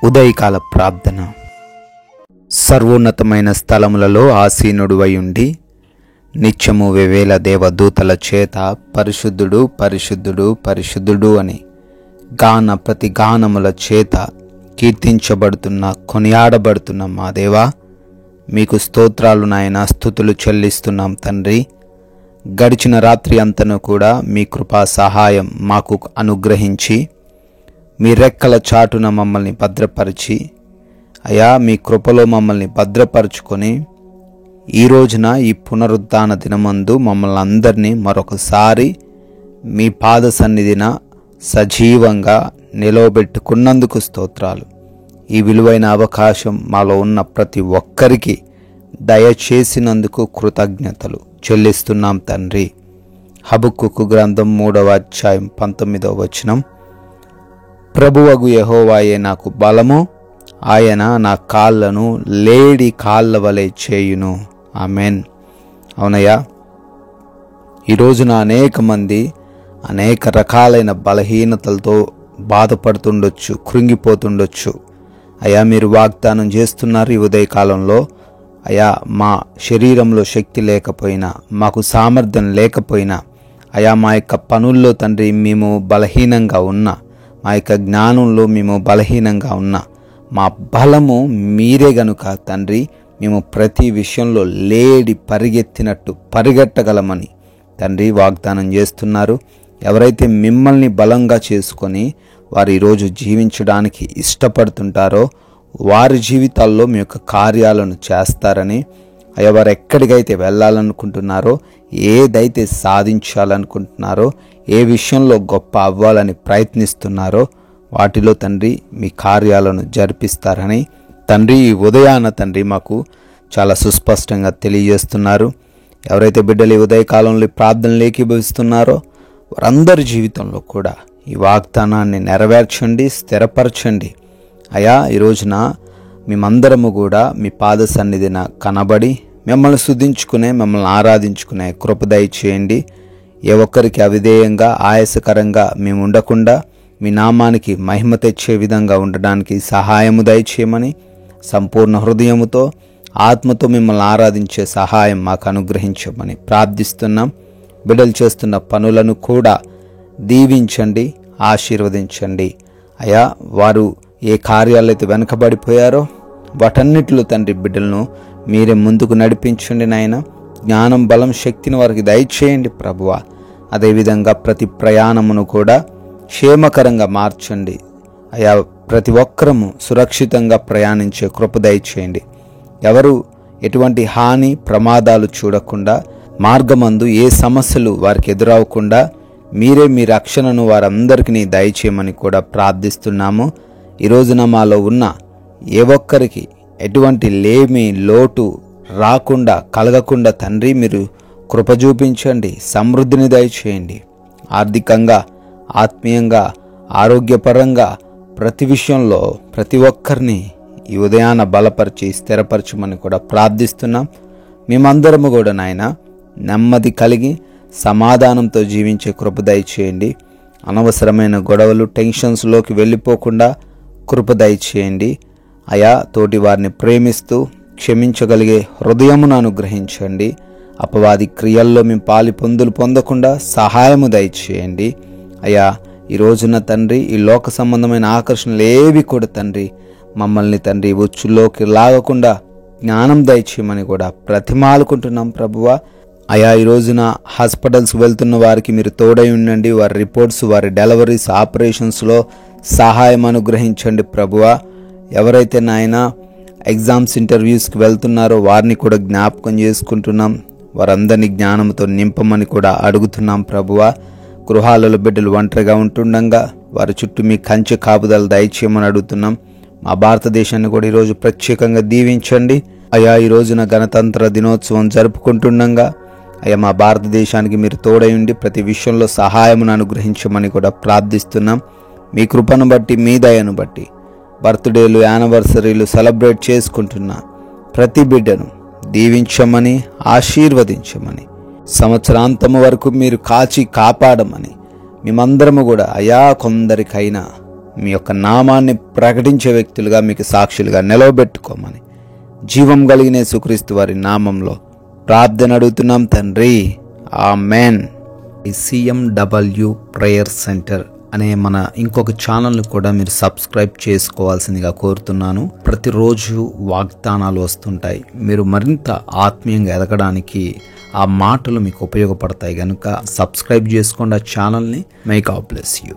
ఉదయకాల ప్రార్థన. సర్వోన్నతమైన స్థలములలో ఆసీనుడువై ఉండి నిత్యము వేవేల దేవదూతల చేత పరిశుద్ధుడు పరిశుద్ధుడు పరిశుద్ధుడు అని గాన ప్రతి గానముల చేత కీర్తించబడుతున్న కొనియాడబడుతున్న మా దేవా, మీకు స్తోత్రాలు నాయన, స్తుతులు చెల్లిస్తున్నాం తండ్రి. గడిచిన రాత్రి అంతను కూడా మీ కృపా సహాయం మాకు అనుగ్రహించి మీ రెక్కల చాటున మమ్మల్ని భద్రపరిచి, అయా మీ కృపలో మమ్మల్ని భద్రపరుచుకొని ఈ రోజున ఈ పునరుద్ధాన దినమందు మమ్మల్ని అందరినీ మరొకసారి మీ పాద సన్నిధిన సజీవంగా నిలవబెట్టుకున్నందుకు స్తోత్రాలు. ఈ విలువైన అవకాశం మాలో ఉన్న ప్రతి ఒక్కరికి దయచేసినందుకు కృతజ్ఞతలు చెల్లిస్తున్నాం తండ్రి. హబక్కుకు గ్రంథం 3వ అధ్యాయం 19వ వచనం. ప్రభువగు యెహోవాయే నాకు బలము, ఆయన నా కాళ్ళను లేడి కాళ్ళ వలె చేయును. ఆమెన్. అవునయ్యా, ఈ రోజున అనేక మంది అనేక రకాలైన బలహీనతలతో బాధపడుతుండొచ్చు, కృంగిపోతుండొచ్చు. అయ్యా, మీరు వాగ్దానం చేస్తున్నారు ఈ ఉదయకాలంలో, అయ్యా మా శరీరంలో శక్తి లేకపోయినా, మాకు సామర్థ్యం లేకపోయినా, అయ్యా మా యొక్క పనుల్లో తండ్రి మేము బలహీనంగా ఉన్నా, మా యొక్క జ్ఞానంలో మేము బలహీనంగా ఉన్నా, మా బలము మీరే గనుక తండ్రి మేము ప్రతి విషయంలో లేడి పరిగెత్తినట్టు పరిగెట్టగలమని తండ్రి వాగ్దానం చేస్తున్నారు. ఎవరైతే మిమ్మల్ని బలంగా చేసుకొని వారు ఈరోజు జీవించడానికి ఇష్టపడుతుంటారో వారి జీవితాల్లో మీ యొక్క కార్యాలను చేస్తారని, అయ్యా వారు ఎక్కడికైతే వెళ్ళాలనుకుంటున్నారో, ఏదైతే సాధించాలనుకుంటున్నారో, ఏ విషయంలో గొప్ప అవ్వాలని ప్రయత్నిస్తున్నారో వాటిలో తండ్రి మీ కార్యాలను జరిపిస్తారని తండ్రి ఈ ఉదయాన తండ్రి మాకు చాలా సుస్పష్టంగా తెలియజేస్తున్నారు. ఎవరైతే బిడ్డలు ఈ ఉదయకాలంలో ప్రార్థనలు ఏకీభవిస్తున్నారో వారందరి జీవితంలో కూడా ఈ వాగ్దానాన్ని నెరవేర్చండి, స్థిరపరచండి. అయా, ఈ రోజున మేమందరము కూడా మీ పాద సన్నిధిన కనబడి మిమ్మల్ని స్తుతించుకునే, మిమ్మల్ని ఆరాధించుకునే కృప దయచేయండి. ఏ ఒక్కరికి అవిధేయంగా ఆయాసకరంగా మేము ఉండకుండా మీ నామానికి మహిమ తెచ్చే విధంగా ఉండడానికి సహాయము దయచేయమని, సంపూర్ణ హృదయముతో ఆత్మతో మిమ్మల్ని ఆరాధించే సహాయం మాకు అనుగ్రహించమని ప్రార్థిస్తున్నాం. బిడ్డలు చేస్తున్న పనులను కూడా దీవించండి, ఆశీర్వదించండి. అయా, వారు ఏ కార్యాలైతే వెనకబడిపోయారో వాటన్నిటిలో తండ్రి బిడ్డలను మీరే ముందుకు నడిపించండి నాయన. జ్ఞానం, బలం, శక్తిని వారికి దయచేయండి ప్రభువా. అదేవిధంగా ప్రతి ప్రయాణమును కూడా క్షేమకరంగా మార్చండి. అయా, ప్రతి ఒక్కరము సురక్షితంగా ప్రయాణించే కృప దయచేయండి. ఎవరు ఎటువంటి హాని ప్రమాదాలు చూడకుండా, మార్గమందు ఏ సమస్యలు వారికి ఎదురవకుండా మీరే మీ రక్షణను వారందరికీ దయచేయమని కూడా ప్రార్థిస్తున్నాము. ఈ రోజున మాలో ఉన్న ఏ ఒక్కరికి ఎటువంటి లేమి లోటు రాకుండా కలగకుండా తండ్రి మీరు కృప చూపించండి, సమృద్ధిని దయచేయండి. ఆర్థికంగా, ఆత్మీయంగా, ఆరోగ్యపరంగా ప్రతి విషయంలో ప్రతి ఒక్కరిని ఈ ఉదయాన బలపరిచి స్థిరపరచమని కూడా ప్రార్థిస్తున్నాం. మేమందరము కూడా నాయన నెమ్మది కలిగి సమాధానంతో జీవించే కృప దయచేయండి. అనవసరమైన గొడవలు, టెన్షన్స్లోకి వెళ్ళిపోకుండా కృప దయచేయండి. అయా, తోటి వారిని ప్రేమిస్తూ క్షమించగలిగే హృదయమును అనుగ్రహించండి. అపవాది క్రియల్లో మేము పొందులు పొందకుండా సహాయము దయచేయండి. అయా, ఈ రోజున తండ్రి ఈ లోక సంబంధమైన ఆకర్షణలు ఏవి కూడా తండ్రి మమ్మల్ని తండ్రి ఉచ్చులోకి లాగకుండా జ్ఞానం దయచేయమని కూడా ప్రతిమాలుకుంటున్నాం ప్రభువా. అయా, ఈ రోజున హాస్పిటల్స్ వెళ్తున్న వారికి మీరు తోడై ఉండండి. వారి రిపోర్ట్స్, వారి డెలివరీస్, ఆపరేషన్స్లో సహాయం అనుగ్రహించండి ప్రభువా. ఎవరైతే నాయన ఎగ్జామ్స్, ఇంటర్వ్యూస్కి వెళ్తున్నారో వారిని కూడా జ్ఞాపకం చేసుకుంటున్నాం. వారందరినీ జ్ఞానంతో నింపమని కూడా అడుగుతున్నాం ప్రభువా. గృహాలలో బిడ్డలు ఒంటరిగా ఉంటుండగా వారి చుట్టూ మీ కంచె కాపుదల దయచేయమని అడుగుతున్నాం. మా భారతదేశాన్ని కూడా ఈరోజు ప్రత్యేకంగా దీవించండి. అయా, ఈ రోజున గణతంత్ర దినోత్సవం జరుపుకుంటుండగా అయ్యా మా భారతదేశానికి మీరు తోడై ఉండి ప్రతి విషయంలో సహాయమును అనుగ్రహించమని కూడా ప్రార్థిస్తున్నాం. మీ కృపను బట్టి, మీ దయను బట్టి బర్త్డేలు, యానివర్సరీలు సెలబ్రేట్ చేసుకుంటున్న ప్రతి బిడ్డను దీవించమని, ఆశీర్వదించమని, సంవత్సరాంతము వరకు మీరు కాచి కాపాడమని మేమందరము కూడా అయా కొందరికైనా మీ యొక్క నామాన్ని ప్రకటించే వ్యక్తులుగా మీకు సాక్షులుగా నిలవబెట్టుకోమని జీవం కలిగిన యేసుక్రీస్తు వారి నామంలో ప్రార్థన అడుగుతున్నాం తండ్రి, ఆమెన్. CMW ప్రేయర్ సెంటర్ అనే మన ఇంకొక ఛానల్ని కూడా మీరు సబ్స్క్రైబ్ చేసుకోవాల్సిందిగా కోరుతున్నాను. ప్రతిరోజు వాగ్దానాలు వస్తుంటాయి. మీరు మరింత ఆత్మీయంగా ఎదగడానికి ఆ మాటలు మీకు ఉపయోగపడతాయి కనుక సబ్స్క్రైబ్ చేసుకోండి ఆ ఛానల్ని. May God bless you.